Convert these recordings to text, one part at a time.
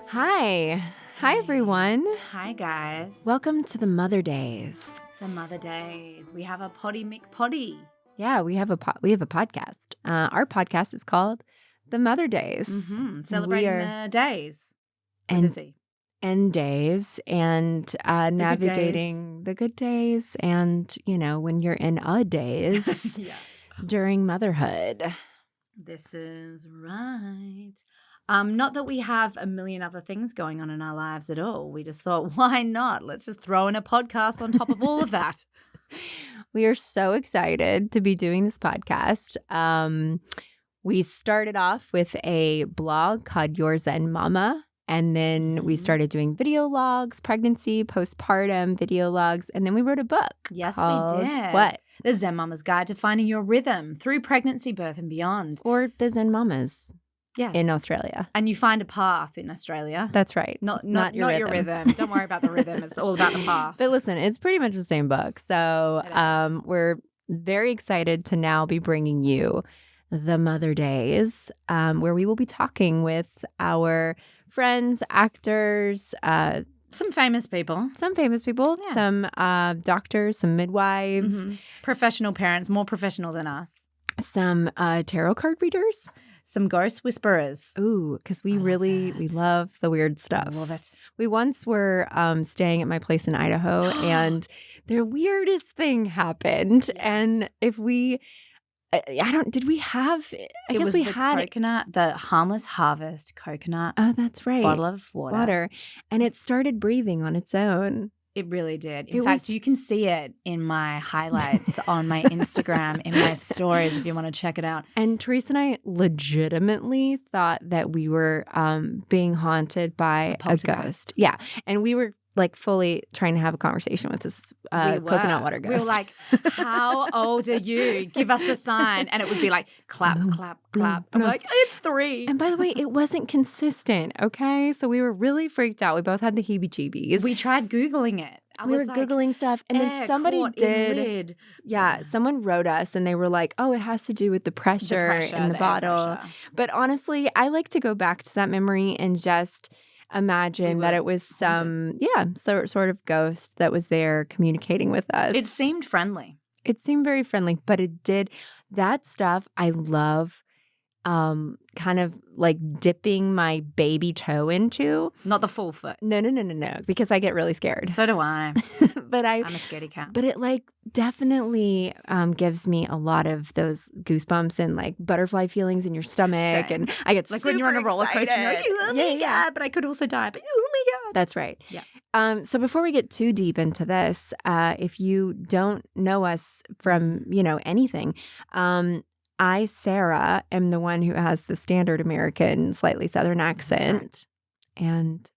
Hi. Hi, everyone. Hi, guys. Welcome to the Mother Days. The Mother Days. We have a Poddy McPoddy. Yeah, we have a podcast. Our podcast is called The Mother Days. Celebrating the days. And days and navigating the good days and, when you're in a days during motherhood. This is right. Not that we have a million other things going on in our lives at all. We just thought, why not? Let's just throw in a podcast on top of all of that. We are so excited to be doing this podcast. We started off with a blog called Your Zen Mama. And then we started doing video logs, pregnancy, postpartum video logs. And then we wrote a book. Yes, called, we did. What? The Zen Mama's Guide to Finding Your Rhythm Through Pregnancy, Birth, and Beyond. Or the Zen Mamas. Yes. In Australia. And you find a path in Australia. That's right. Not your rhythm. Don't worry about the rhythm. It's all about the path. But listen, it's pretty much the same book. So we're very excited to now be bringing you the Mother Days, where we will be talking with our friends, actors, some famous people. Yeah. Some doctors, some midwives. Professional parents, more professional than us. Some tarot card readers. Some ghost whisperers. Ooh, because we love the weird stuff. I love it. We once were staying at my place in Idaho, and the weirdest thing happened. Yes. And if we, did we have? I guess we had coconut, the Harmless Harvest coconut. Oh, that's right. Bottle of water, and it started breathing on its own. It really did. In fact, you can see it in my highlights on my Instagram, in my stories, if you want to check it out. And Teresa and I legitimately thought that we were being haunted by a ghost. Yeah. And we were like fully trying to have a conversation with this coconut water ghost. We were like, how old are you? Give us a sign. And it would be like, clap, clap, clap. I'm like, it's 3. And by the way, it wasn't consistent, okay? So we were really freaked out. We both had the heebie-jeebies. We tried Googling it. We were Googling stuff. And then somebody did. Yeah, someone wrote us and they were like, oh, it has to do with the pressure in the bottle. But honestly, I like to go back to that memory and just imagine that it was some, sort of ghost that was there communicating with us. It seemed friendly. It seemed very friendly, but it did. That stuff I love kind of like dipping my baby toe into. Not the full foot. No, because I get really scared. So do I. But I'm a scaredy cat. But it like definitely gives me a lot of those goosebumps and like butterfly feelings in your stomach. Same. And I get like super when you're on a roller coaster, excited. you're like, oh my God, but I could also die. But oh my God. That's right. Yeah. So before we get too deep into this, if you don't know us from, anything, I, Sarah, am the one who has the standard American, slightly Southern accent. Right. And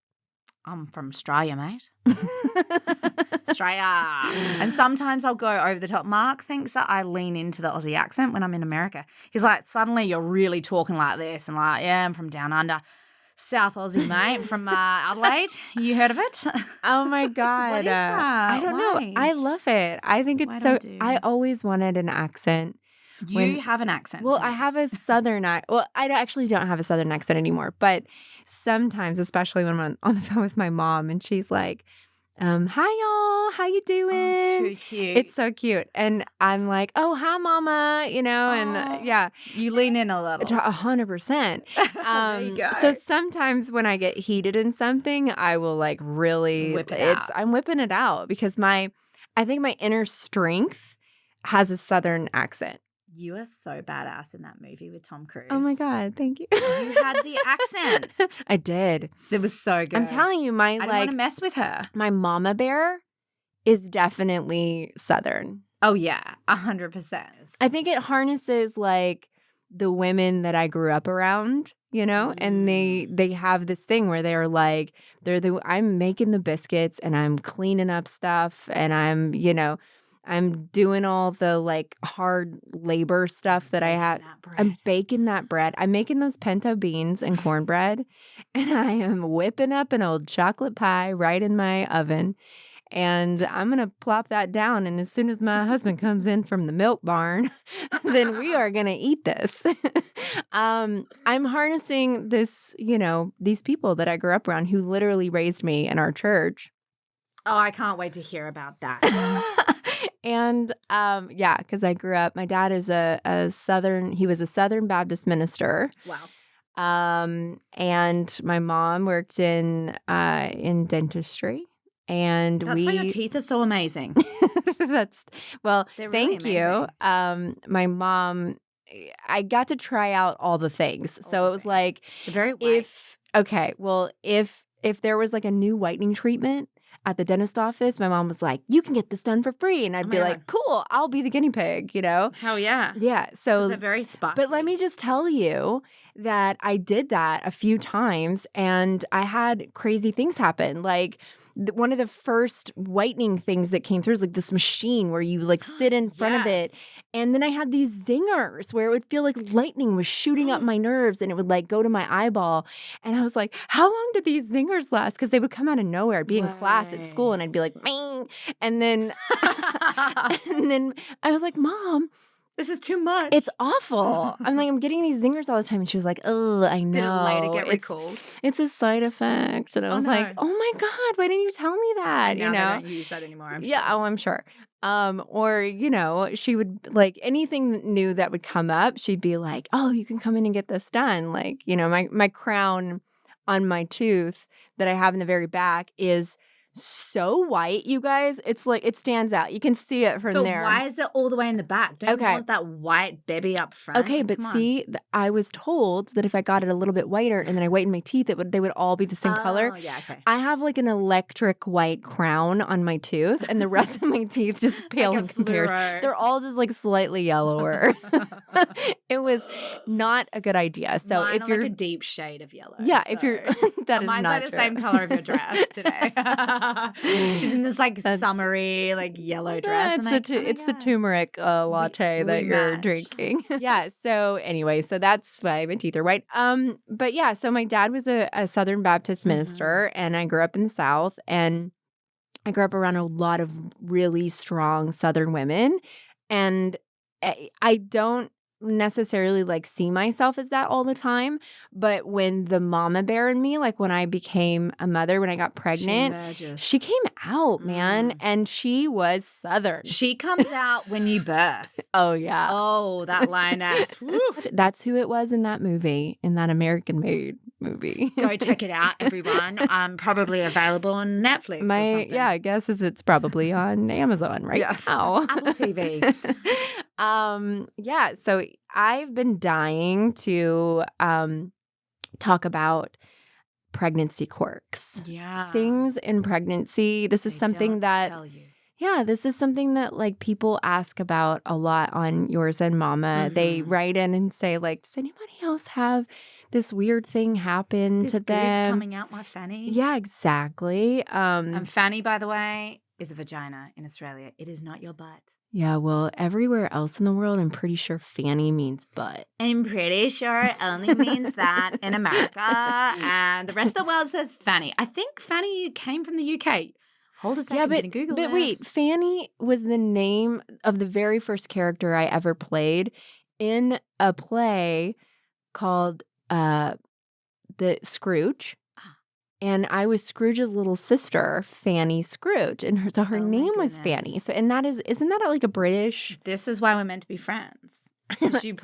I'm from Australia, mate. Australia. And sometimes I'll go over the top. Mark thinks that I lean into the Aussie accent when I'm in America. He's like, suddenly you're really talking like this. And like, yeah, I'm from down under. South Aussie, mate, from Adelaide. You heard of it? Oh, my God. What is that? I don't know. I love it. I think it's I always wanted an accent. You have an accent. Well, I have a Southern accent. Well, I actually don't have a Southern accent anymore. But sometimes, especially when I'm on the phone with my mom and she's like, hi, y'all. How you doing? Oh, too cute. It's so cute. And I'm like, oh, hi, mama. And yeah. You lean in a little. 100%. There you go. So sometimes when I get heated in something, I will like really whip it out. I'm whipping it out because I think my inner strength has a Southern accent. You are so badass in that movie with Tom Cruise. Oh, my God. Thank you. You had the accent. I did. It was so good. I'm telling you, I don't want to mess with her. My mama bear is definitely Southern. Oh, yeah. 100%. I think it harnesses like the women that I grew up around, and they have this thing where they're like, I'm making the biscuits and I'm cleaning up stuff and I'm doing all the like hard labor stuff that I have. I'm baking that bread. I'm making those pinto beans and cornbread, and I am whipping up an old chocolate pie right in my oven. and I'm going to plop that down. And as soon as my husband comes in from the milk barn, then we are going to eat this. I'm harnessing this, these people that I grew up around who literally raised me in our church. Oh, I can't wait to hear about that. And because I grew up, my dad is he was a Southern Baptist minister. Wow. And my mom worked in dentistry. And that's why your teeth are so amazing. They're really thank amazing. You. My mom, I got to try out all the things. So it was like, they're very white. if there was like a new whitening treatment at the dentist office, my mom was like, you can get this done for free. And I'd be like, cool, I'll be the guinea pig, Hell yeah. Yeah. So they're very sparkly. But let me just tell you that I did that a few times and I had crazy things happen. Like one of the first whitening things that came through is like this machine where you like sit in front of it. And then I had these zingers where it would feel like lightning was shooting up my nerves and it would like go to my eyeball. And I was like, how long did these zingers last? Because they would come out of nowhere. I'd be in class at school and I'd be like, Ming! And then I was like, Mom, this is too much. It's awful. I'm like, I'm getting these zingers all the time. And she was like, oh, I know. Did it later get recalled? It's a side effect. And I was like, oh my God, why didn't you tell me that? Now they don't use that anymore, I'm sure. Yeah, I'm sure. Or, she would like anything new that would come up, she'd be like, oh, you can come in and get this done. Like, my crown on my tooth that I have in the very back is so white, you guys. It's like it stands out. You can see it from there. Why is it all the way in the back? Don't you want that white baby up front? Okay, but see, I was told that if I got it a little bit whiter and then I whitened my teeth, they would all be the same color. Yeah, okay. I have like an electric white crown on my tooth, and the rest of my teeth just pale in comparison. They're all just like slightly yellower. It was not a good idea. So Mine if you're like a deep shade of yellow. Yeah, if you're that is mine's not like true. The same color of your dress today. She's in this like summery like yellow dress. It's the turmeric latte that you're drinking. Yeah. So anyway, so that's why my teeth are white. But yeah, so my dad was a Southern Baptist minister, and I grew up in the South, and I grew up around a lot of really strong Southern women, and I don't necessarily like see myself as that all the time, but when the mama bear in me, like when I became a mother, when I got pregnant, she came out, man, and she was Southern. She comes out when you birth. Oh yeah. Oh, that lioness. That's who it was in that movie, in that American Made movie. Go check it out, everyone. Probably available on Netflix. I guess it's probably on Amazon right now. Apple TV. Yeah, so I've been dying to talk about pregnancy quirks. Yeah. Things in pregnancy. This is something that this is something that like people ask about a lot on Yours and Mama. They write in and say like, does anybody else have this weird thing happen to them? Coming out my fanny. Yeah, exactly. Fanny, by the way, is a vagina in Australia. It is not your butt. Yeah, well, everywhere else in the world, I'm pretty sure fanny means butt. I'm pretty sure it only means that in America, and the rest of the world says fanny. I think fanny came from the UK. Hold a second, I'm gonna Google this. Wait, Fanny was the name of the very first character I ever played in a play called The Scrooge. And I was Scrooge's little sister, Fanny Scrooge, and her name was Fanny. So, and isn't that like a British? This is why we're meant to be friends. You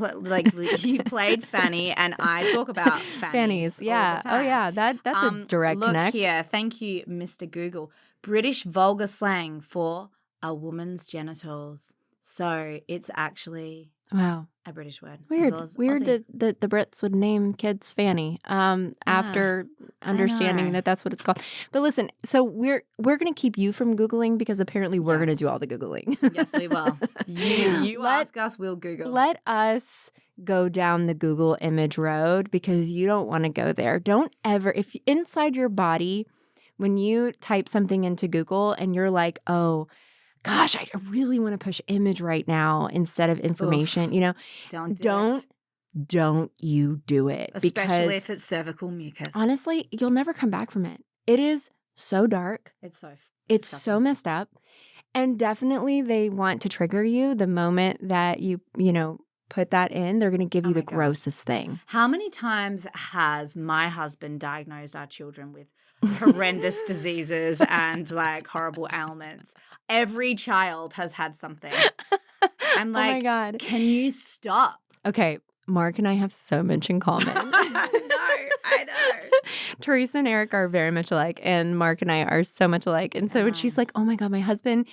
played Fanny, and I talk about fannies. Yeah. Oh yeah, that's a direct connect. Look here, thank you, Mr. Google. British vulgar slang for a woman's genitals. So it's actually a British word. Weird that the Brits would name kids Fanny after understanding that that's what it's called. But listen, so we're going to keep you from Googling because apparently we're going to do all the Googling. Yes, we will. You ask us, we'll Google. Let us go down the Google image road because you don't want to go there. Don't ever, if inside your body, when you type something into Google and you're like, oh, gosh, I really want to push image right now instead of information. Don't you do it. Especially if it's cervical mucus. Honestly, you'll never come back from it. It is so dark. It's so It's so messed up. And definitely they want to trigger you the moment that you put that in. They're going to give you the grossest thing. How many times has my husband diagnosed our children with horrendous diseases and like horrible ailments? Every child has had something. I'm like, oh my God. Can you stop? Okay. Mark and I have so much in common. I know. Teresa and Eric are very much alike, and Mark and I are so much alike. And so when she's like, oh my God, my husband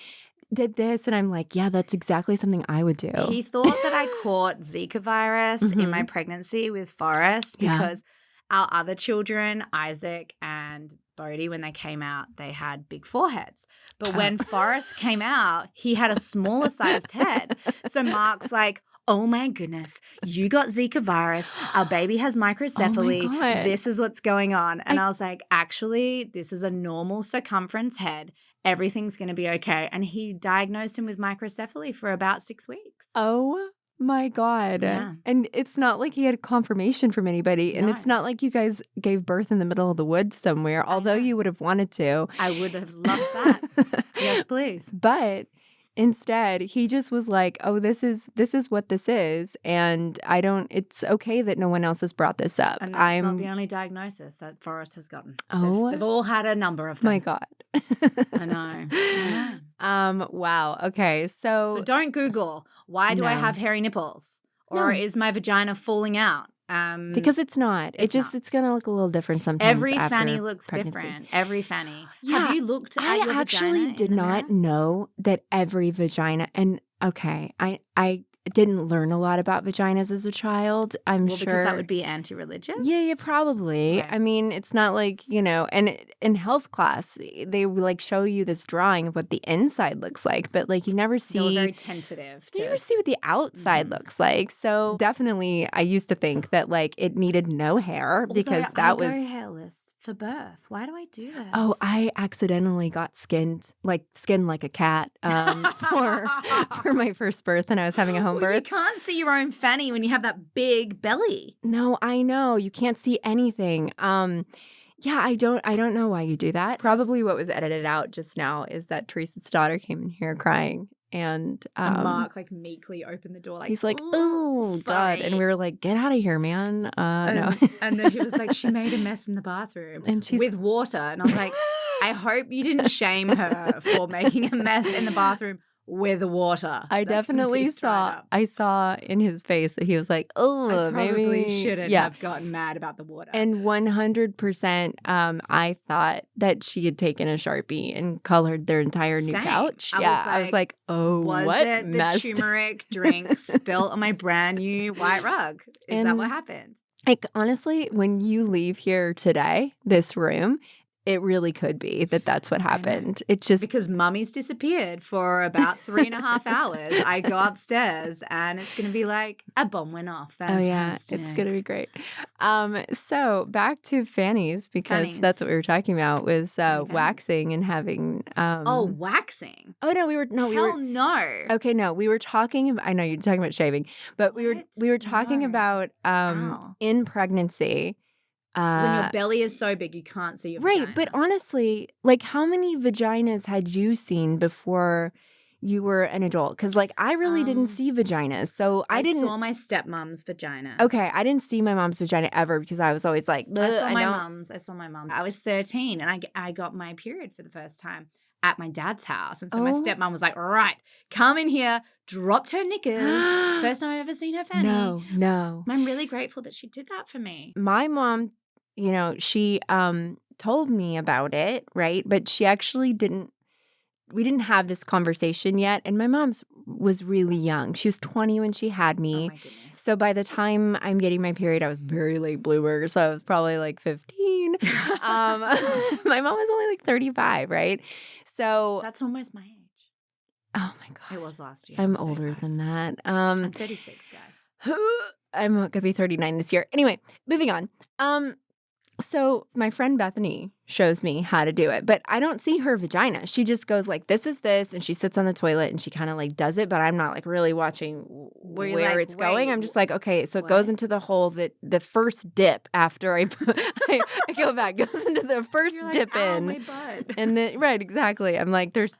did this, and I'm like, yeah, that's exactly something I would do. He thought that I caught Zika virus in my pregnancy with Forrest because our other children, Isaac and Bodhi, when they came out, they had big foreheads. But when Forrest came out, he had a smaller sized head. So Mark's like, oh my goodness, you got Zika virus. Our baby has microcephaly. Oh my God. This is what's going on. And I was like, actually, this is a normal circumference head. Everything's going to be okay. And he diagnosed him with microcephaly for about 6 weeks. Oh my God. Yeah. And it's not like he had confirmation from anybody. And it's not like you guys gave birth in the middle of the woods somewhere, although you would have wanted to. I would have loved that. Yes, please. But instead, he just was like, oh, this is what this is. And it's okay that no one else has brought this up. And that's not the only diagnosis that Forrest has gotten. Oh. They've all had a number of them. My God. I know. Wow. Okay. So don't Google, why do I have hairy nipples? Or is my vagina falling out? Because it's not. It's going to look a little different sometimes. Every after fanny looks pregnancy. different. Every fanny. Yeah, have you looked at your I actually vagina did in the not mirror? know that every vagina, and okay, I didn't learn a lot about vaginas as a child. I'm sure because that would be anti-religious. Yeah, probably. Right. I mean, it's not like, and in health class, they like show you this drawing of what the inside looks like, but like you never see. They were very tentative. You never see what the outside looks like. So definitely, I used to think that like it needed no hair because that was hairless for birth. Why do I do this? Oh, I accidentally got skinned like a cat for my first birth, and I was having a home birth. You can't see your own fanny when you have that big belly. No, I know. You can't see anything. Yeah, I don't know why you do that. Probably what was edited out just now is that Teresa's daughter came in here crying. And Mark like meekly opened the door like he's like, oh God. And we were like, get out of here, man. No. And then he was like, she made a mess in the bathroom and with water. And I was like, I hope you didn't shame her for making a mess in the bathroom with water. I definitely saw in his face that he was like, oh, I maybe probably shouldn't have gotten mad about the water. And 100%, I thought that she had taken a Sharpie and colored their entire new couch. I was like, oh, was what it mess? The turmeric drink spilt on my brand new white rug? Is that what happened? Like, honestly, when you leave here today, this room, it really could be that that's what happened. It's just because Mummy's disappeared for about 3.5 hours. I go upstairs and it's going to be like a bomb went off. Fantastic. Oh yeah, it's going to be great. So back to fannies because that's what we were talking about was waxing and having. Waxing. Oh no, we were no. Okay, no, we were talking about. I know you're talking about shaving, but we were talking about in pregnancy. When your belly is so big, you can't see your vagina. Right, but honestly, like how many vaginas had you seen before you were an adult? Because like I really didn't see vaginas, so I didn't. saw my stepmom's vagina. Okay, I didn't see my mom's vagina ever because I was always like, I saw my mom's. I was 13 and I got my period for the first time at my dad's house. And so my stepmom was like, all right, come in here, dropped her knickers. First time I've ever seen her fanny. No. I'm really grateful that she did that for me. My mom, she told me about it, right? But she actually we didn't have this conversation yet. And my mom's was really young. She was 20 when she had me. Oh my goodness. So by the time I'm getting my period, I was very late bloomer. So I was probably like 15. My mom was only like 35, right? So that's almost my age. Oh my God. It was last year. I'm older than that. I'm 36, guys. I'm going to be 39 this year. Anyway, moving on. So my friend Bethany shows me how to do it, but I don't see her vagina. She just goes like, this is this, and she sits on the toilet and she kind of like does it, but I'm not like really watching Were you where like, it's going. "Wait, I'm just like, okay, so it goes what?" into the hole that the first dip after I go back, goes into the first You're like, dip "Ow, in. my butt." And then right, exactly. I'm like, there's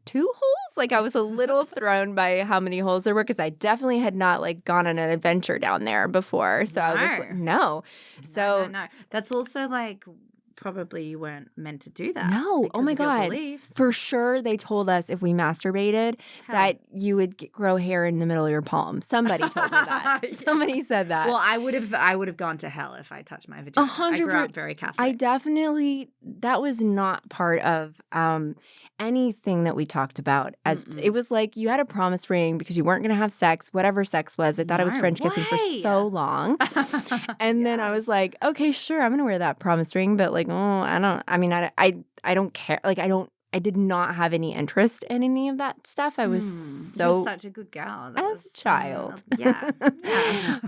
two holes? Like I was a little thrown by how many holes there were because I definitely had not like gone on an adventure down there before. So I was like, no. So No. That's also like probably you weren't meant to do that. no. Oh because my of your God. beliefs. For sure they told us if we masturbated Hell. that you would grow hair in the middle of your palm. Somebody told me that. Yeah. Somebody said that. Well, I would have gone to hell if I touched my vagina. I grew up very Catholic. I definitely that was not part of anything that we talked about. As it was like you had a promise ring because you weren't going to have sex, whatever sex was. I thought I was No French kissing for way. so long, and then I was like, okay, sure, I'm going to wear that promise ring, but like, I don't care. Like, I did not have any interest in any of that stuff. I was You're such a good girl. That as was a child. Yeah.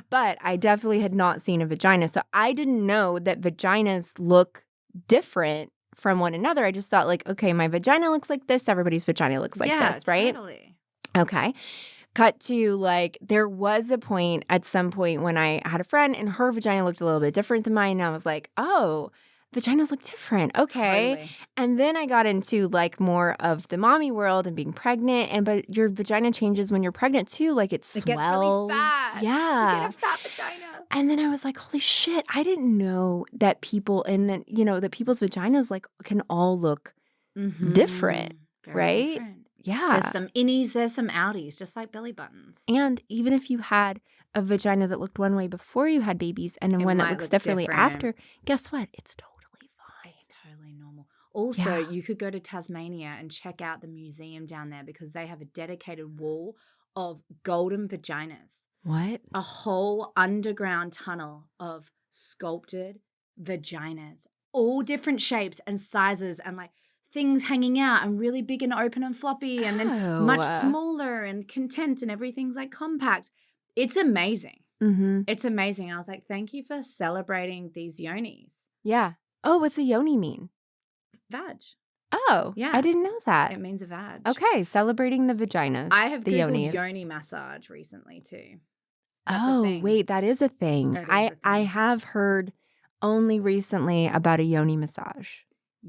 But I definitely had not seen a vagina. So I didn't know that vaginas look different from one another. I just thought like, okay, my vagina looks like this. Everybody's vagina looks like this, right? Totally. Okay. Cut to like, there was a point at some point when I had a friend and her vagina looked a little bit different than mine. And I was like, oh, vaginas look different. Okay. Totally. And then I got into like more of the mommy world and being pregnant. But your vagina changes when you're pregnant too. Like it swells. It gets really fat. Yeah. You get a fat vagina. And then I was like, holy shit, I didn't know that people that people's vaginas like can all look different, Very right? different. Yeah. There's some innies, there's some outies, just like belly buttons. And even if you had a vagina that looked one way before you had babies and then one that might looks look differently different. after, guess what? It's totally fine. It's totally normal. Also, Yeah. you could go to Tasmania and check out the museum down there because they have a dedicated wall of golden vaginas. What? A whole underground tunnel of sculpted vaginas, all different shapes and sizes and like things hanging out and really big and open and floppy and then much smaller and content and everything's like compact. It's amazing. Mm-hmm. It's amazing. I was like, thank you for celebrating these yonis. Yeah. Oh, what's a yoni mean? Vag. Oh, Yeah. I didn't know that. It means a vag. Okay, celebrating the vaginas. I have the Googled yonis. yoni massage recently too. That's a Oh, thing. wait, that is a thing. It is a I thing. have heard only recently about a yoni massage.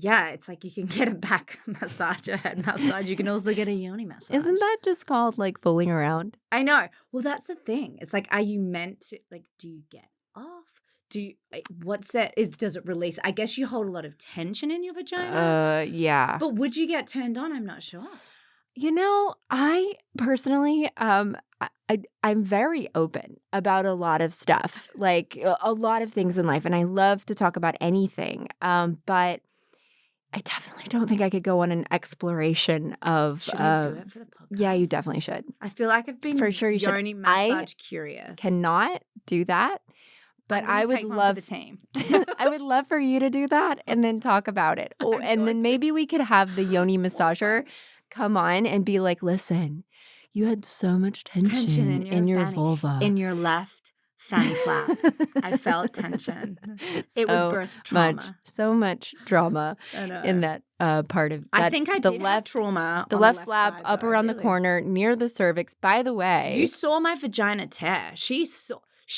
Yeah, it's like you can get a back massage, a head massage. You can also get a yoni massage. Isn't that just called like fooling around? I know. Well, that's the thing. It's like, are you meant to, like, do you get off? Do you, what's that? Does it release? I guess you hold a lot of tension in your vagina. Yeah. But would you get turned on? I'm not sure. You know, I personally, I'm very open about a lot of stuff, like a lot of things in life, and I love to talk about anything. But I definitely don't think I could go on an exploration of. Should I do it for the podcast? Yeah, you definitely should. I feel like I've been For sure you should. yoni massage curious. Cannot do that, but I'm gonna I would take one love for the team. I would love for you to do that and then talk about it. I'm And going then to. maybe we could have the yoni massager come on and be like, listen, you had so much tension in your fanny, vulva. in your left fanny flap. I felt tension. It was birth trauma. So much drama in that part of that. I think I the did have left trauma. The on left the flap side, up though, around the really. corner near the cervix. By the way, You saw my vagina tear. She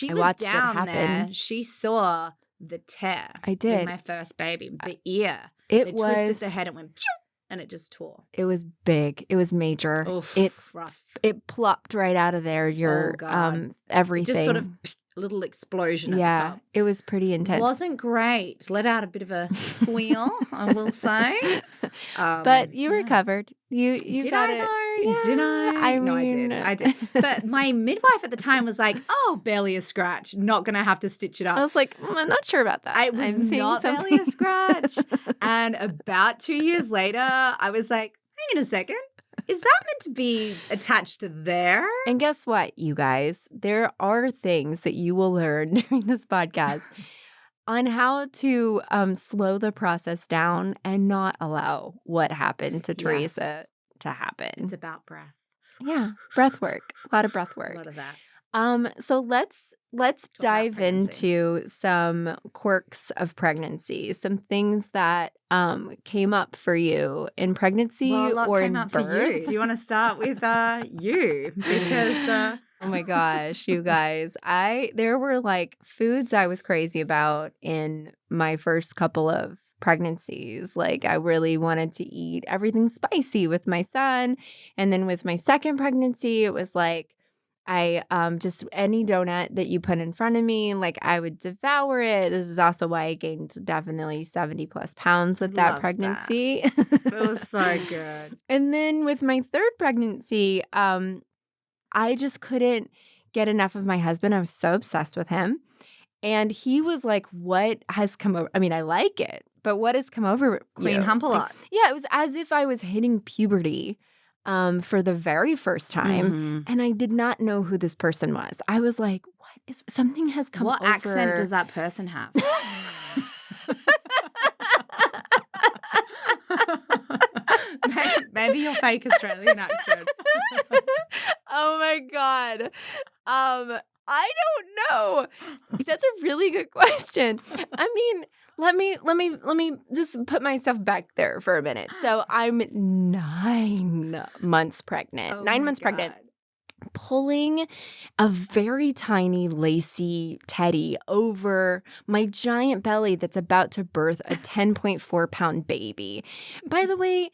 I was watched it down happen. there. She saw the tear. I did. With my first baby. The ear. It They was twisted the head and went, pew, and it just tore. It was big. It was major. Oof, rough. It plopped right out of there. Your God. everything. Just sort of a little explosion at the top. It was pretty intense. Wasn't great. Let out a bit of a squeal, I will say. But you recovered. You did got I it. though? Yeah, Did I? No, mean, I did. But my midwife at the time was like, "Oh, barely a scratch. Not gonna have to stitch it up." I was like, I'm not sure about that. I was I'm seeing not something. barely a scratch. And about 2 years later, I was like, "Hang on a second. Is that meant to be attached to there?" And guess what, you guys? There are things that you will learn during this podcast on how to slow the process down and not allow what happened to Teresa to happen. It's about breath. Yeah, breath work. A lot of breath work. A lot of that. So let's dive pregnancy. into some quirks of pregnancy, some things that came up for you in pregnancy Well, a lot or came in up birth. for you. Do you want to start with you? Because Oh my gosh, you guys. There were like foods I was crazy about in my first couple of pregnancies. Like I really wanted to eat everything spicy with my son. And then with my second pregnancy, it was like I just any donut that you put in front of me, like I would devour it. This is also why I gained definitely 70 plus pounds with that Love that. pregnancy. It was so good. And then with my third pregnancy, I just couldn't get enough of my husband. I was so obsessed with him. And he was like, what has come over? I mean, I like it, but what has come over Queen you? hump a Like, lot. yeah, it was as if I was hitting puberty for the very first time. Mhm. And I did not know who this person was. I was like, something has come What over. accent does that person have? Maybe your fake Australian accent. Oh my God. I don't know. That's a really good question. I mean, let me just put myself back there for a minute. So I'm 9 months pregnant. Oh 9 my months pregnant. God. Pulling a very tiny lacy teddy over my giant belly that's about to birth a 10.4-pound baby. By the way,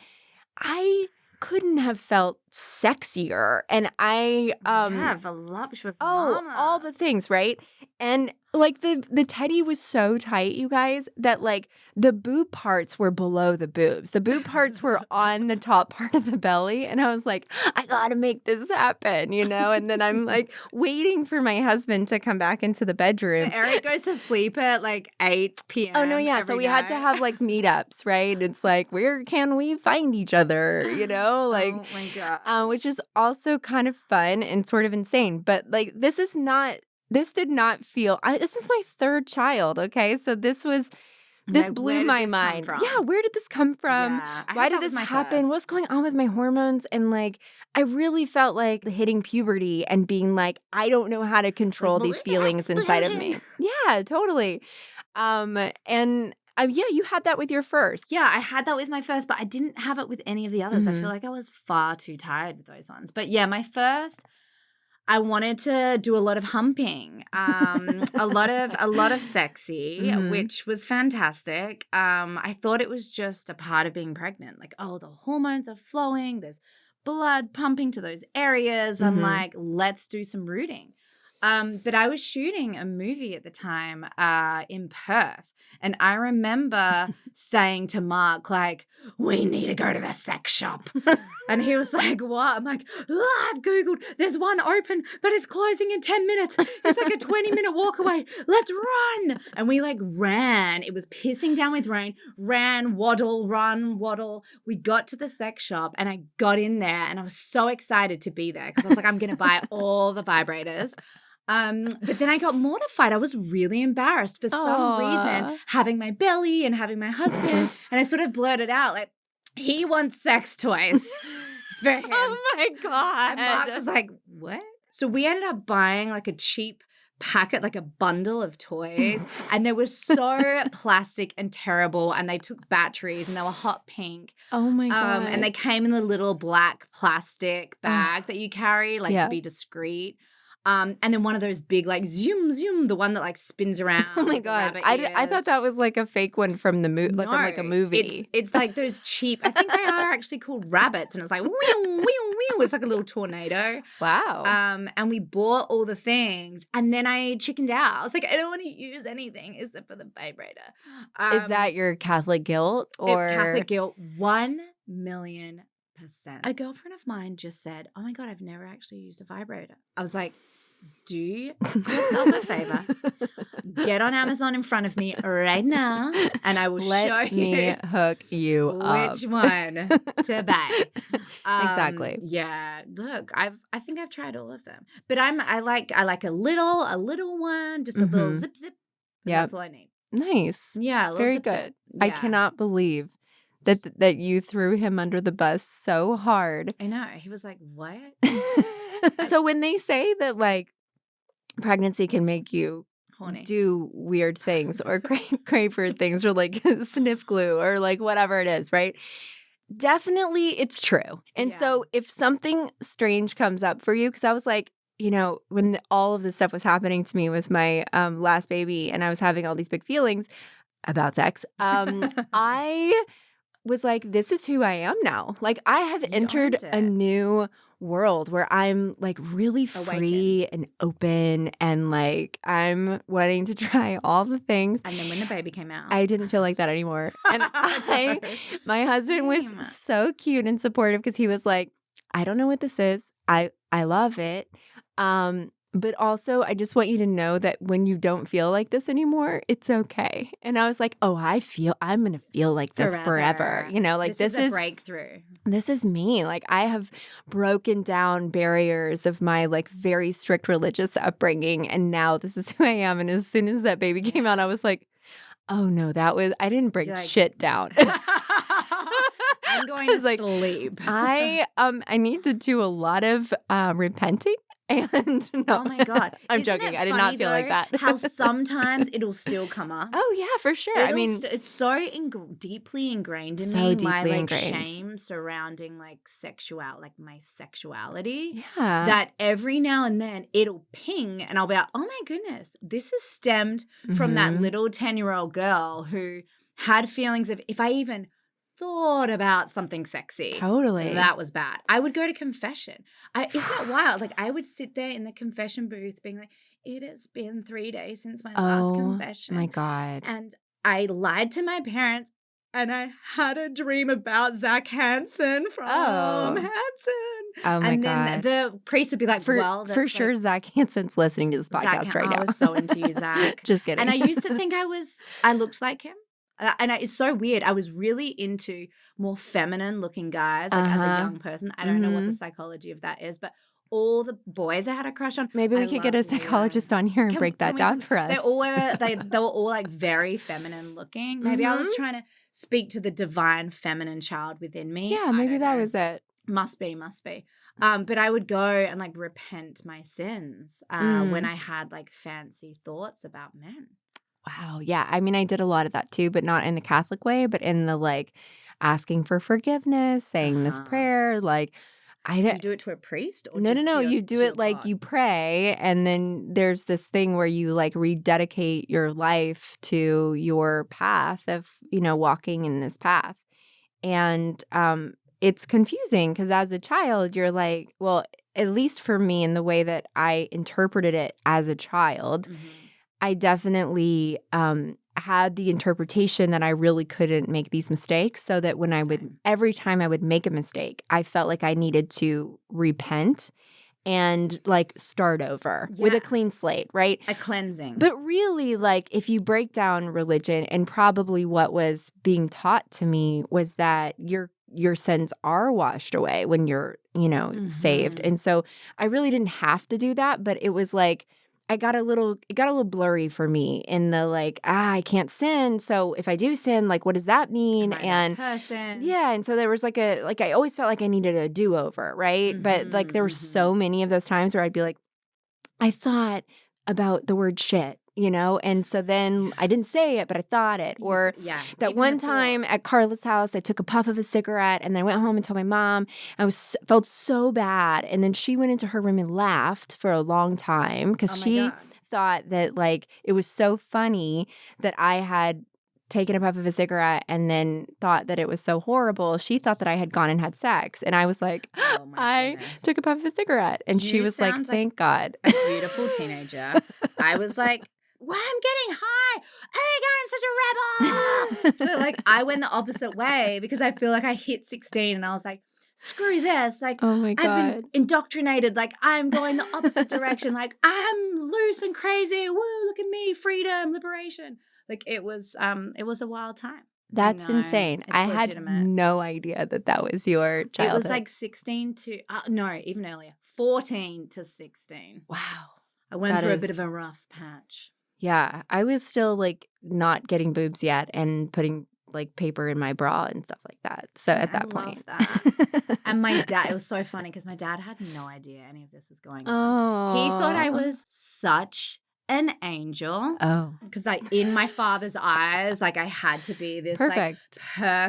I couldn't have felt sexier. And I Yeah, voluptuous all mama. the things, right? And like the teddy was so tight, you guys, that like the boob parts were below the boobs. The boob parts were on the top part of the belly. And I was like, I gotta make this happen, you know? And then I'm like waiting for my husband to come back into the bedroom. Eric goes to sleep at like 8 p.m. Oh, no, yeah. So every we had to night. have like meetups, right? It's like, where can we find each other, you know? Like, oh my God. which is also kind of fun and sort of insane. But like, this did not feel, this is my third child, okay? So this Like, blew where did my this come mind. from? Yeah, where did this come from? Yeah, I Why had did that with this my happen? first. What's going on with my hormones? And like, I really felt like hitting puberty and being like, I don't know how to control these balloon feelings inside of me. explosion. Yeah, totally. And yeah, you had that with your first. Yeah, I had that with my first, but I didn't have it with any of the others. I Mhm. feel like I was far too tired with those ones. But yeah, my first, I wanted to do a lot of humping, a lot of sexy, Mhm. which was fantastic. I thought it was just a part of being pregnant. Like, oh, the hormones are flowing. There's blood pumping to those areas. I'm Mhm. like, let's do some rooting. But I was shooting a movie at the time in Perth. And I remember saying to Mark, like, we need to go to the sex shop. And he was like, what? I'm like, I've Googled, there's one open, but it's closing in 10 minutes. It's like a 20-minute walk away. Let's run. And we like ran. It was pissing down with rain. Ran, waddle, run, waddle. We got to the sex shop and I got in there and I was so excited to be there because I was like, I'm going to buy all the vibrators. But then I got mortified. I was really embarrassed for some reason, Aw. having my belly and having my husband. And I sort of blurted out, like, he wants sex toys for him. Oh my And Mark God. was like, what? So we ended up buying like a cheap packet, like a bundle of toys. And they were so plastic and terrible. And they took batteries and they were hot pink. Oh my God. And they came in the little black plastic bag that you carry, like Yeah. to be discreet. And then one of those big, like, zoom, zoom, the one that, like, spins around. Oh my with the God. rabbit I thought ears. that was like a fake one from the movie, like from like a No, movie. It's like those cheap, I think they are actually called rabbits. And it's like, whew, whew, whew. It's like a little tornado. Wow. And we bought all the things. And then I chickened out. I was like, I don't want to use anything except for the vibrator. Is that your Catholic guilt or Catholic guilt? 1,000,000%. A girlfriend of mine just said, oh my God, I've never actually used a vibrator. I was like, do yourself a favor. Get on Amazon in front of me right now, and I will show Let me you hook you up. which one to buy. Exactly. Yeah. Look, I think I've tried all of them, but I like a little one, just a little Mhm. zip. Yeah. That's all I need. Nice. Yeah. A little Very zip, good. zip. I Yeah. cannot believe that you threw him under the bus so hard. I know. He was like, "What?" So when they say that like pregnancy can make you Horny. do weird things or crave weird things or like sniff glue or like whatever it is, right? Definitely it's true. And Yeah. so if something strange comes up for you, because I was like, when all of this stuff was happening to me with my last baby and I was having all these big feelings about sex, I was like, this is who I am now. Like, I have You entered owned a it. new world where I'm like really free and open and like I'm wanting to try all the things. And then when the baby came out. I didn't feel like that anymore. And my husband was Same. so cute and supportive because he was like, I don't know what this is. I love it. But also I just want you to know that when you don't feel like this anymore, it's okay. And I was like, oh, I'm going to feel like this forever. Like this is a breakthrough. This is me. Like, I have broken down barriers of my like very strict religious upbringing. And now this is who I am. And as soon as that baby came out, I was like, oh no, I didn't break shit down. I'm going to sleep. I need to do a lot of repenting. And no, oh my God. I'm Isn't joking. it I did funny, not feel like though, that. how sometimes it'll still come up. Oh yeah, for sure. I mean, it's so deeply ingrained in So me. deeply My like ingrained. shame surrounding like my sexuality. yeah. That every now and then it'll ping, and I'll be like, oh my goodness, this has stemmed from that Mhm. little 10-year-old girl who had feelings of if I even thought about something sexy. Totally. That was bad. I would go to confession. Isn't it wild? Like, I would sit there in the confession booth being like, it has been 3 days since my last confession. My God. And I lied to my parents, and I had a dream about Zach Hansen from Hansen. Oh my and then God. the priest would be like, well, for sure, Zach Hansen's listening to this podcast right now. I was so into you, Zach. Just kidding. And I used to think I looked like him. And it's so weird. I was really into more feminine looking guys, like as a young person. I don't know what the psychology of that is, but all the boys I had a crush on. Maybe we could get a psychologist on here and break that down for us. They were all like very feminine looking. Maybe I was trying to speak to the divine feminine child within me. Yeah, maybe that was it. Must be. But I would go and like repent my sins when I had like fancy thoughts about men. Wow. Yeah. I mean, I did a lot of that too, but not in the Catholic way, but in the like asking for forgiveness, saying this prayer. Like, Do you do it to a priest? Or No. You do it like you pray. And then there's this thing where you like rededicate your life to your path of, walking in this path. And it's confusing because as a child, you're like, well, at least for me, in the way that I interpreted it as a child, I definitely had the interpretation that I really couldn't make these mistakes, so that when every time I would make a mistake, I felt like I needed to repent and like start over with a clean slate, right? A cleansing. But really, like if you break down religion, and probably what was being taught to me was that your sins are washed away when you're, saved. And so I really didn't have to do that, but it was like it got a little blurry for me in the like, I can't sin. So if I do sin, like, what does that mean? And person. Yeah. And so there was like I always felt like I needed a do-over, right? But like there were so many of those times where I'd be like, I thought about the word shit, and so then I didn't say it, but I thought it. Or that one time at Carla's house, I took a puff of a cigarette and then I went home and told my mom. I felt so bad. And then she went into her room and laughed for a long time because she thought that like it was so funny that I had taken a puff of a cigarette and then thought that it was so horrible. She thought that I had gone and had sex. And I was like, I took a puff of a cigarette. And she was like, thank God. A beautiful teenager. I was like, well, I'm getting high. Oh my God, I'm such a rebel. So like I went the opposite way because I feel like I hit 16 and I was like, screw this. Like, oh my God. I've been indoctrinated. Like, I'm going the opposite direction. Like, I'm loose and crazy. Woo, look at me. Freedom, liberation. Like, it was a wild time. That's insane. I had no idea that was your childhood. It was like 16 to, no, even earlier. 14 to 16. Wow. I went through a bit of a rough patch. Yeah. I was still like not getting boobs yet and putting like paper in my bra and stuff like that. So at that point. That. And my dad, it was so funny because my dad had no idea any of this was going on. He thought I was such an angel. Oh, Because like in my father's eyes, like I had to be this perfect. like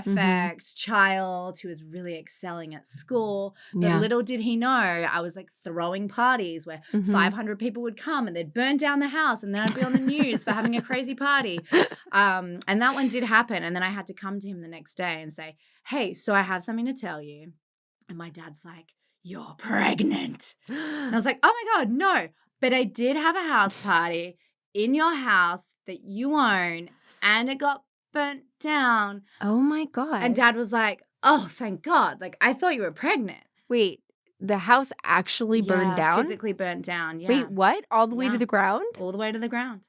perfect child who was really excelling at school. But Yeah. little did he know I was like throwing parties where 500 people would come and they'd burn down the house and then I'd be on the news for having a crazy party. And that one did happen. And then I had to come to him the next day and say, hey, so I have something to tell you. And my dad's like, you're pregnant. And I was like, oh my God, no. But I did have a house party in your house that you own and it got burnt down. Oh my God. And Dad was like, oh, thank God. Like, I thought you were pregnant. Wait, the house actually burned down? Physically burnt down, yeah. Wait, what? All the way to the ground? All the way to the ground.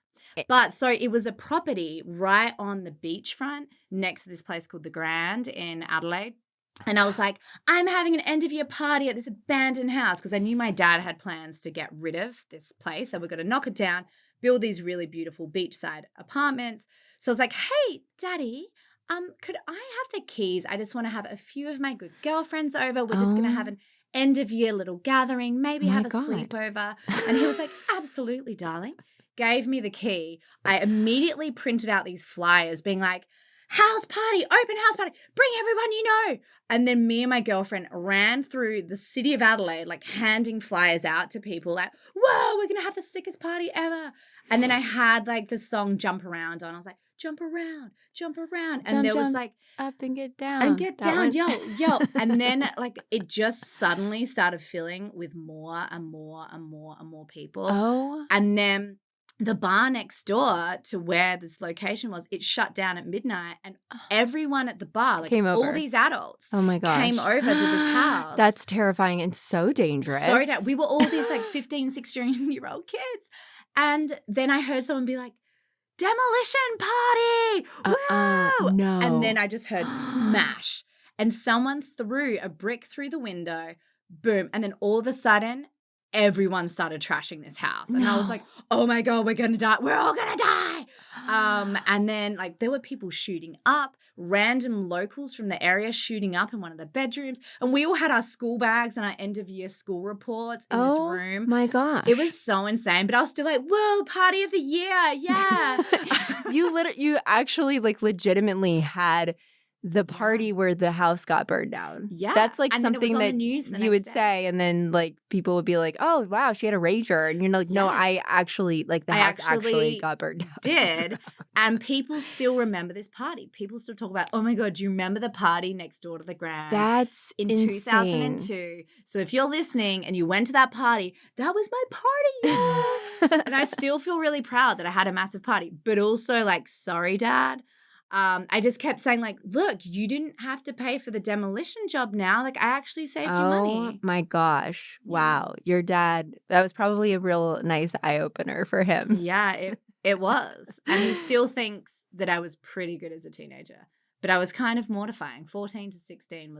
But so it was a property right on the beachfront next to this place called the Grand in Adelaide. And I was like, I'm having an end of year party at this abandoned house because I knew my dad had plans to get rid of this place. So we're going to knock it down, build these really beautiful beachside apartments. So I was like, hey, Daddy, could I have the keys? I just want to have a few of my good girlfriends over. We're just going to have an end of year little gathering, maybe have a sleepover. And he was like, absolutely, darling. Gave me the key. I immediately printed out these flyers being like, house party, open house party, bring everyone you know. And then me and my girlfriend ran through the city of Adelaide, like handing flyers out to people like, whoa, we're going to have the sickest party ever. And then I had like the song Jump Around on. I was like, jump around, jump around. And there was like, up and get down. And get down, yo. And then like it just suddenly started filling with more and more and more and more people. Oh. And then the bar next door to where this location was, it shut down at midnight and everyone at the bar, like came over. all these adults oh my gosh. came over to this house. That's terrifying and so dangerous. We were all these like 15, 16-year-old kids. And then I heard someone be like, demolition party! Woo! No. And then I just heard smash. And someone threw a brick through the window, boom. And then all of a sudden, everyone started trashing this house. And I was like, oh my God, we're going to die. We're all going to die. And then like there were people shooting up, random locals from the area shooting up in one of the bedrooms. And we all had our school bags and our end of year school reports in this room. Oh my gosh. It was so insane. But I was still like, whoa, party of the year. Yeah. You actually like legitimately had the party where the house got burned down. Yeah. That's like and something that you would say, and then like people would be like, oh, wow, she had a rager. And you're like, no, I actually, like the house actually got burned down. Did. And people still remember this party. People still talk about, oh my God, do you remember the party next door to the Grand? That's in insane. 2002. So if you're listening and you went to that party, that was my party, y'all. And I still feel really proud that I had a massive party, but also like, sorry, Dad. I just kept saying like, look, you didn't have to pay for the demolition job now. Like I actually saved you money. Oh my gosh. Wow. Your dad, that was probably a real nice eye opener for him. Yeah, it was. And he still thinks that I was pretty good as a teenager. But I was kind of mortifying. 14 to 16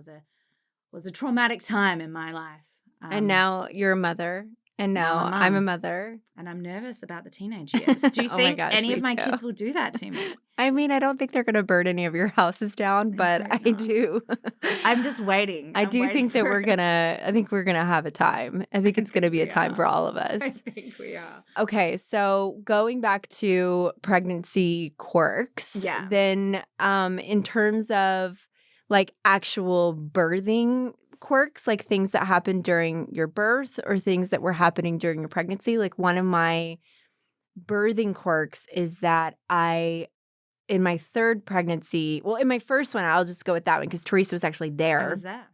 was a traumatic time in my life. And now you're a mother. And now I'm a mother. And I'm nervous about the teenage years. Do you think any of my kids will do that to me? I mean, I don't think they're going to burn any of your houses down, but I do. I'm just waiting. I think that we're going to have a time. I think it's going to be a time for all of us. I think we are. Okay, so going back to pregnancy quirks, then in terms of like actual birthing quirks, like things that happened during your birth or things that were happening during your pregnancy. Like one of my birthing quirks is that in my third pregnancy, in my first one, I'll just go with that one because Teresa was actually there. How was that?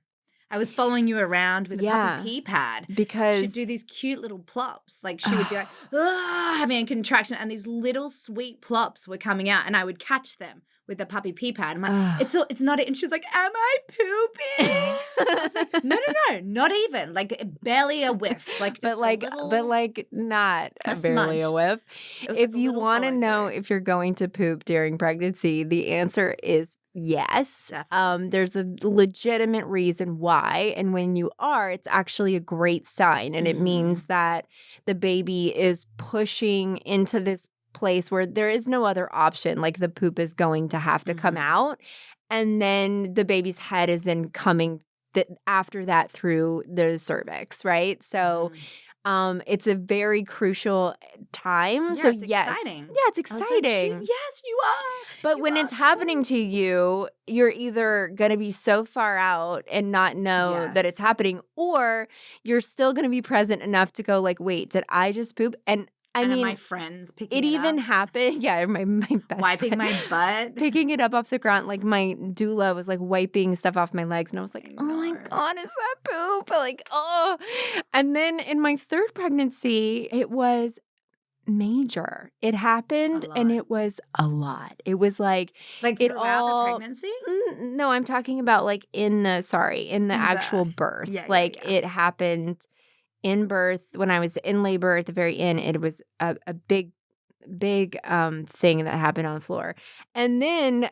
I was following you around with a puppy pee pad. Because she'd do these cute little plops. Like she would be like, having a contraction, and these little sweet plops were coming out, and I would catch them with the puppy pee pad. I'm like, it's not it. And she's like, am I pooping? I was like, no, not even. Like barely a whiff. Like, but not barely a whiff. If you want to know if you're going to poop during pregnancy, the answer is yes. There's a legitimate reason why. And when you are, it's actually a great sign. And it means that the baby is pushing into this place where there is no other option. Like the poop is going to have to come out. And then the baby's head is then coming after that through the cervix, right? So It's a very crucial time. Yeah, So it's yes. exciting. Yeah, it's I was like, exciting. yes, you are. But You when are it's happening so- to you, you're either going to be so far out and not know that Yes. it's happening, or you're still going to be present enough to go like, wait, did I just poop? And I and mean, my friends picking it even up, happened. Yeah, my best wiping friend my butt. picking it up off the ground. Like my doula was like wiping stuff off my legs, and I was like, I "Oh my know. god, is that poop?" Like, oh. And then in my third pregnancy, it was major. It happened, and lot. it was a lot. It was like Like it throughout the all. pregnancy? No, I'm talking about like in the In actual birth. birth. Yeah, Like yeah. it happened in birth when I was in labor at the very end. It was a big thing that happened on the floor. And then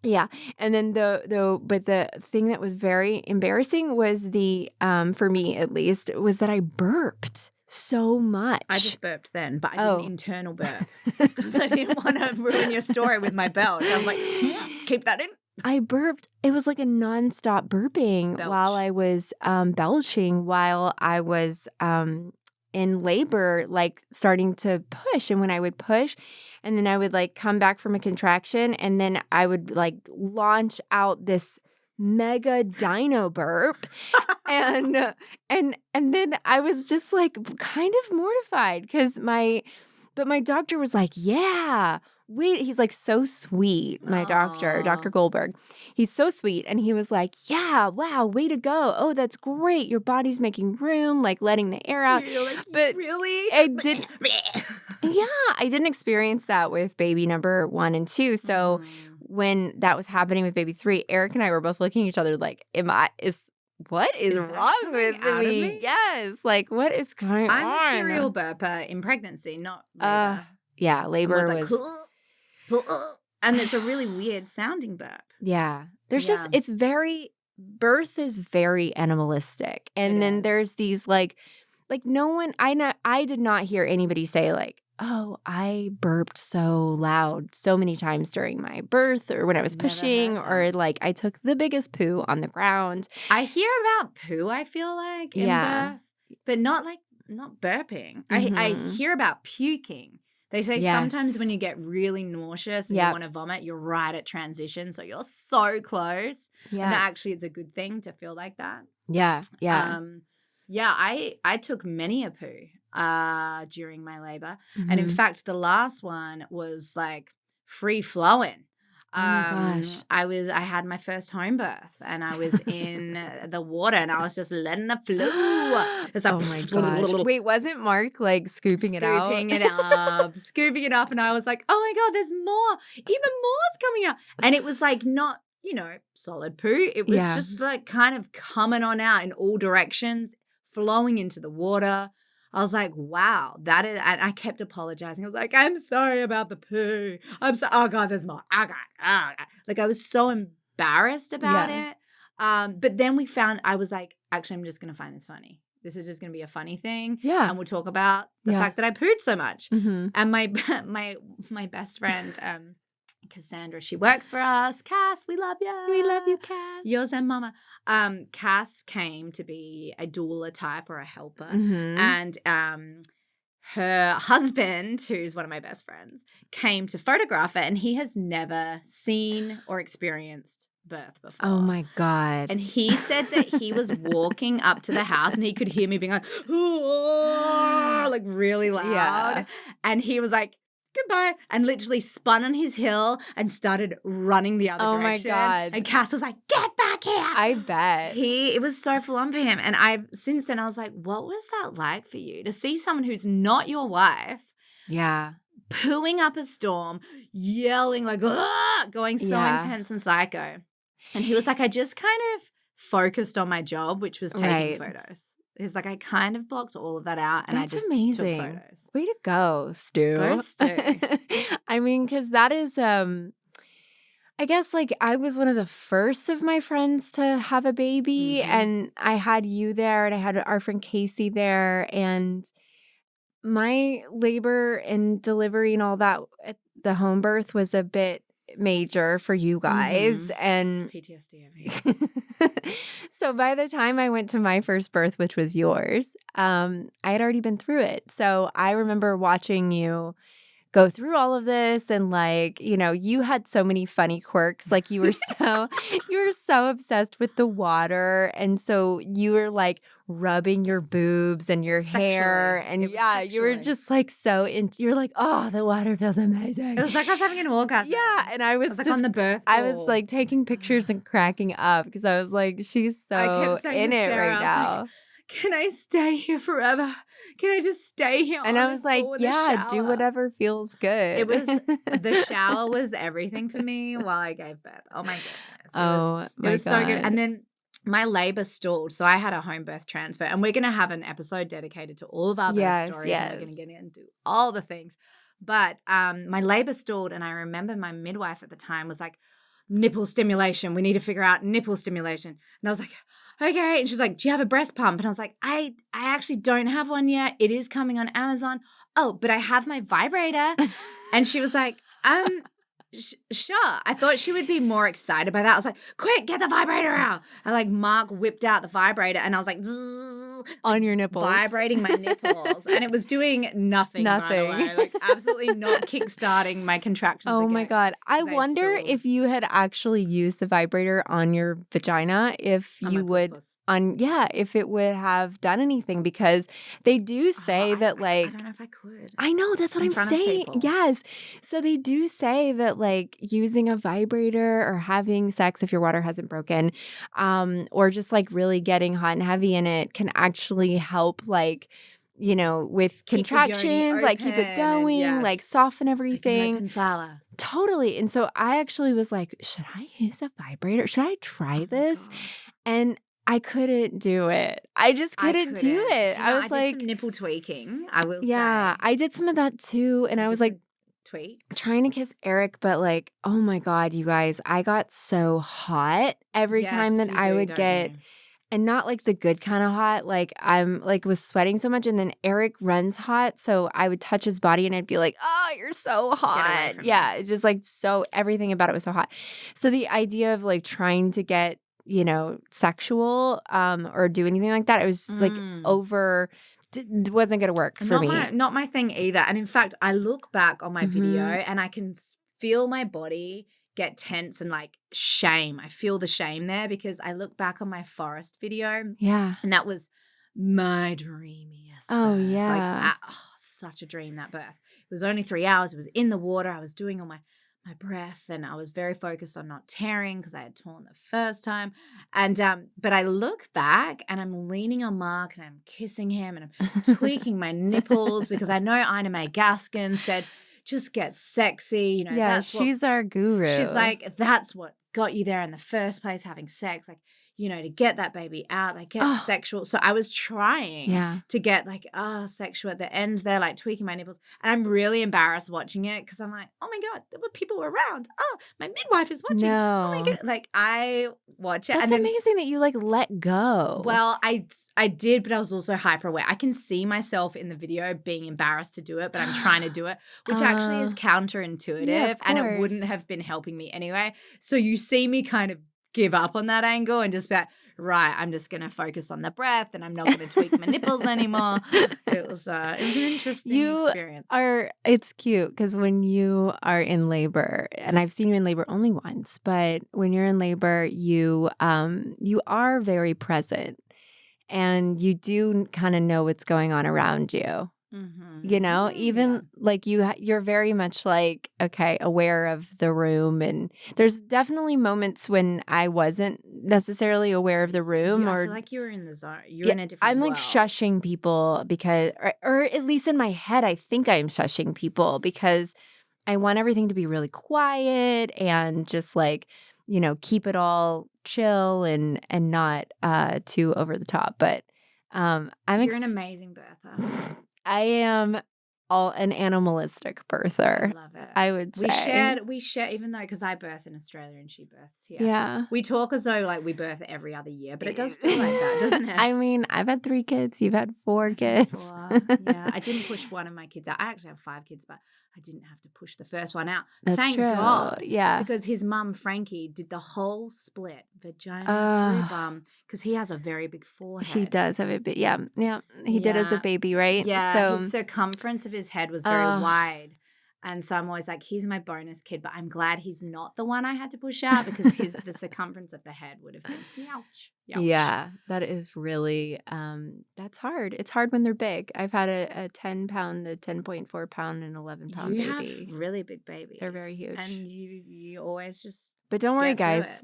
yeah, and then but the thing that was very embarrassing was for me at least, was that I burped so much. I just burped then, but I did Oh. an internal burp because I didn't want to ruin your story with my belch. I was like, keep that in. I burped. It was like a nonstop burping Belch. while I was belching, while I was in labor, like starting to push. And when I would push, and then I would like come back from a contraction, and then I would like launch out this mega dino burp, and then I was just like kind of mortified because my doctor was like, yeah. Wait, he's like so sweet, my doctor, Aw. Dr. Goldberg. He's so sweet. And he was like, yeah, wow, way to go. Oh, that's great. Your body's making room, like letting the air out. You're like, But really? I didn't, yeah, I didn't experience that with baby number 1 and 2. So when that was happening with baby 3, Eric and I were both looking at each other like, what is that wrong coming with out of me? me? Yes. Like, what is going on? I'm a serial burper in pregnancy, not labor. Yeah, labor I was and it's a really weird sounding burp. yeah. There's Yeah. just birth is very animalistic. And It then is. there's these like no one, I did not hear anybody say like, "Oh, I burped so loud so many times during my birth or when I was Never heard pushing, or that. like I took the biggest poo on the ground." I hear about poo, I feel like, in Yeah. birth, but not burping. I Mhm. hear about puking. They say sometimes when Yes. you get really nauseous and you Yep. want to vomit, you're right at transition. So you're so close. And that Yeah. actually it's a good thing to feel like that. Yeah. Yeah. Yeah, I took many a poo during my labor. And in Mhm. fact, the last one was like free flowing. Oh my gosh. I had my first home birth and I was in the water and I was just letting it flow. It's like, Oh my gosh. Wait, wasn't Mark like scooping it out? Scooping it up. And I was like, oh my God, there's more. Even more's coming out. And it was like not, solid poo. It was Yeah. just like kind of coming on out in all directions, flowing into the water. I was like, wow, that is, and I kept apologizing. I was like, I'm sorry about the poo. Oh God, there's more. Oh God. Like I was so embarrassed about Yeah. it. But then I was like, actually, I'm just going to find this funny. This is just going to be a funny thing. Yeah. And we'll talk about the Yeah. fact that I pooed so much. Mhm. And my best friend, Cassandra, she works for us. Cass, we love you. We love you, Cass. Yours and mama. Cass came to be a doula type or a helper. Mhm. And her husband, who's one of my best friends, came to photograph it, and he has never seen or experienced birth before. Oh my God. And he said that he was walking up to the house and he could hear me being like, like really loud. Yeah. And he was like, goodbye, and literally spun on his heel and started running the other direction. Oh my God. And Cass was like, get back here. I bet. It was so full on for him. And since then I was like, what was that like for you to see someone who's not your wife Yeah. pooing up a storm, yelling like, "Ah!" going so Yeah. intense and psycho? And he was like, I just kind of focused on my job, which was taking Right. photos. He's like, I kind of blocked all of that out and That's I just amazing. took photos. Way to go, Stu. Go, Stu. I mean, because that is, I guess, like, I was one of the first of my friends to have a baby, Mhm. and I had you there, and I had our friend Casey there, and my labor and delivery and all that at the home birth was a bit major for you guys, and PTSD over here. So by the time I went to my first birth, which was yours, I had already been through it. So I remember watching you go through all of this and like, you had so many funny quirks. Like you were so obsessed with the water. And so you were like rubbing your boobs and your hair. And you were just like you're like, oh, the water feels amazing. It was like I was having an orgasm. Yeah. And I was like on the birth I was ball. like taking pictures and cracking up because I was like, she's I so kept saying in to it Sarah, right I was now. like, can I stay here forever? Can I just stay here? And on I was this like, ball in the yeah, do shower? whatever feels good. It was the shower was everything for me while I gave birth. Oh my goodness. It was so good. And then my labor stalled. So I had a home birth transfer. And we're going to have an episode dedicated to all of our birth stories. And we're going to get into all the things. But my labor stalled. And I remember my midwife at the time was like, nipple stimulation. We need to figure out nipple stimulation. And I was like, okay. And she's like, do you have a breast pump? And I was like, I actually don't have one yet. It is coming on Amazon. Oh, but I have my vibrator. And she was like, sure. I thought she would be more excited by that. I was like, quick, get the vibrator out. And like Mark whipped out the vibrator and I was like, zzz, on your nipples. vibrating my nipples. And it was doing nothing. By the way. Like absolutely not kickstarting my contractions. Oh my God. I wonder if you had actually used the vibrator on your vagina, if you would if it would have done anything, because they do say that like I don't know if I could. I know, that's what I'm saying. Yes. So they do say that like using a vibrator or having sex if your water hasn't broken, or just like really getting hot and heavy in it can actually help like, with contractions, like keep it going, like soften everything. Open flower. Totally. And so I actually was like, should I use a vibrator? Should I try this? And I couldn't do it. I just couldn't do it. I was like, did some nipple tweaking, I will say. Yeah, I did some of that too. And I was like, trying to kiss Eric, but like, oh my God, you guys, I got so hot every time that I would get, and not like the good kind of hot. Like I'm like was sweating so much, and then Eric runs hot, so I would touch his body and I'd be like, oh, you're so hot. Yeah, it's just like so everything about it was so hot. So the idea of like trying to get sexual or do anything like that, it was just like wasn't gonna work for me. Not my thing either. And in fact, I look back on my video and I can feel my body get tense and like shame. I feel the shame there because I look back on my forest video. Yeah. And that was my dreamiest Oh, birth. yeah. Like, such a dream, that birth. It was only 3 hours. It was in the water. I was doing all my breath and I was very focused on not tearing because I had torn the first time. And but I look back and I'm leaning on Mark and I'm kissing him and I'm tweaking my nipples because I know Ina May Gaskin said, just get sexy. Yeah, she's our guru. She's like, that's what got you there in the first place, having sex. Like, to get that baby out, like get sexual. So I was trying to get like, sexual at the end there, like tweaking my nipples. And I'm really embarrassed watching it because I'm like, oh my God, there were people around. Oh, my midwife is watching. No. Oh my God. Like I watch it. That's amazing that you like let go. Well, I did, but I was also hyper aware. I can see myself in the video being embarrassed to do it, but I'm trying to do it, which actually is counterintuitive and it wouldn't have been helping me anyway. So you see me kind of give up on that angle and just be like, right, I'm just going to focus on the breath and I'm not going to tweak my nipples anymore. It was an interesting experience. It's cute because when you are in labor, and I've seen you in labor only once, but when you're in labor, you are very present and you do kind of know what's going on around you. Mm-hmm. Even like you're very much like, okay, aware of the room. And there's definitely moments when I wasn't necessarily aware of the room. I feel like you were in the zone. You're in a different I'm like world. shushing people because, or at least in my head, I think I'm shushing people because I want everything to be really quiet and just like, keep it all chill and not too over the top. But you're an amazing birther. I am an animalistic birther. I love it. I would say. We shared, even though, because I birth in Australia and she births here. Yeah. We talk as though like we birth every other year, but it does feel like that, doesn't it? I mean, I've had 3 kids. You've had 4 kids. 4. Yeah. I didn't push one of my kids out. I actually have 5 kids, but I didn't have to push the first one out. That's Thank true. God. Yeah. Because his mum, Frankie, did the whole split vagina through bum because he has a very big forehead. He does have a bit. Yeah. Yeah. He did as a baby, right? Yeah. So, his circumference of his head was very wide. And so I'm always like, he's my bonus kid, but I'm glad he's not the one I had to push out because the circumference of the head would have been ouch. yeah, that is really, that's hard. It's hard when they're big. I've had a 10-pound, a 10.4 pound, and 11-pound You baby. have really big babies. They're very huge. And you always just. But don't worry, get through guys. it.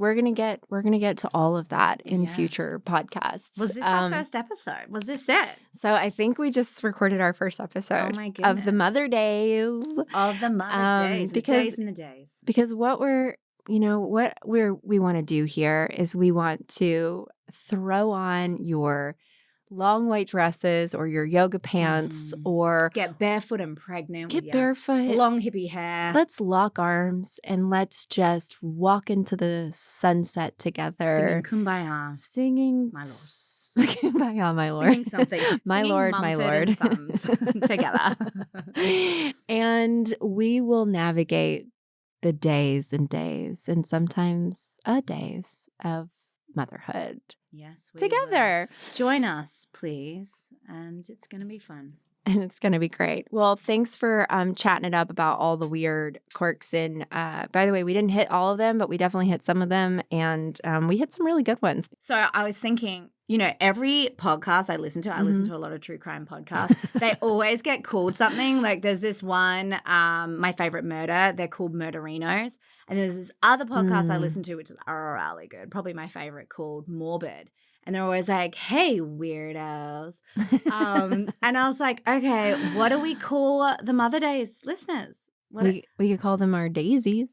We're gonna get to all of that in future podcasts. Was this our first episode? Was this it? So I think we just recorded our first episode my of the Mother Days. Of the Mother Days. The days and the days. Because what we want to do here is we want to throw on your long white dresses or your yoga pants or get barefoot and pregnant. Get barefoot. Long hippie hair. Let's lock arms and let's just walk into the sunset together. Singing Kumbaya. Singing My Lord. Kumbaya, my Lord. Singing something. My Singing Lord, my Lord. And Sons together. And we will navigate the days and days and sometimes days of motherhood. Yes, we together. will. Join us, please, and it's going to be fun. And it's going to be great. Well, thanks for chatting it up about all the weird quirks. And by the way, we didn't hit all of them, but we definitely hit some of them. And we hit some really good ones. So I was thinking, every podcast I listen to a lot of true crime podcasts. They always get called something. Like there's this one, My Favorite Murder. They're called Murderinos. And there's this other podcast I listen to, which is really good. Probably my favorite, called Morbid. And they're always like, hey, weirdos. And I was like, okay, what do we call the Mother Days listeners? We could call them our daisies.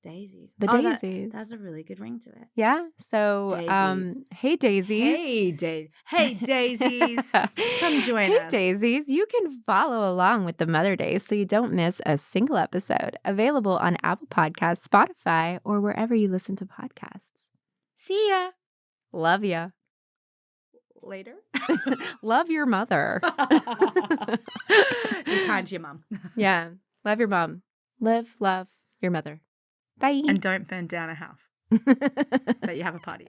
Daisies. The daisies. That's a really good ring to it. Yeah. So, hey, daisies. Hey, daisies. Come join us. Hey, daisies. You can follow along with the Mother Days so you don't miss a single episode. Available on Apple Podcasts, Spotify, or wherever you listen to podcasts. See ya. Love ya. Later. Love your mother. Be kind to your mom. Yeah. Love your mom. Live, love your mother. Bye. And don't burn down a house that you have a party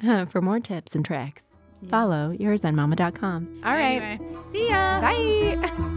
in. For more tips and tricks, follow yourzenmama.com. All right. Anyway, see ya. Bye.